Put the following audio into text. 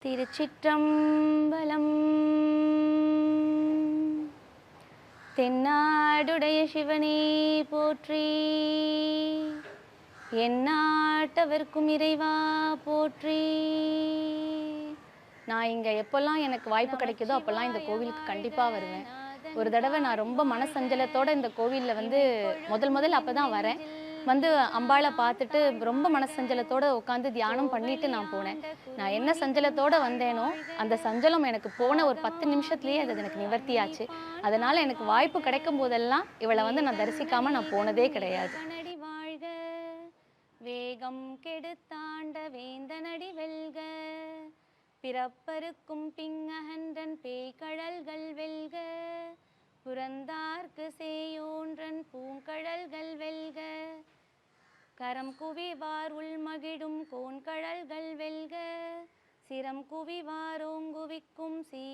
திருச்சிற்றம்பலம். தென்னாடுடைய சிவனே போற்றி, எந்நாட்டவர்க்கும் இறைவா போற்றி. நான் இங்கே எப்போல்லாம் எனக்கு வாய்ப்பு கிடைக்குதோ அப்போல்லாம் இந்த கோவிலுக்கு கண்டிப்பாக வருவேன். ஒரு தடவை நான் ரொம்ப மனசஞ்சலத்தோடு இந்த கோவிலில் முதல் அப்போ தான் வரேன். அம்பாளை பார்த்துட்டு ரொம்ப மனசஞ்சலத்தோடு உட்காந்து தியானம் பண்ணிட்டு நான் போனேன். நான் என்ன சஞ்சலத்தோடு வந்தேனோ அந்த சஞ்சலம் எனக்கு போன ஒரு 10 நிமிஷத்துலேயே அது எனக்கு நிவர்த்தியாச்சு. அதனால் எனக்கு வாய்ப்பு கிடைக்கும் போதெல்லாம் இவளை நான் தரிசிக்காமல் நான் போனதே கிடையாது. வாழ்க வேகம் கெடுத்தாண்ட வேந்தனடி வெல்க, பிறப்பருக்கும் பிங்ககன்றன் பேய்கழல்கள் வெல்க, புறந்தார்க்கு சேயோன்றன் பூங்கழல்கள் வெல்க, கரம் குவிவார் உள்மகிடும் கோன்கழல்கள் வெல்க, சிரம் குவிவாரோங்குவிக்கும் சீ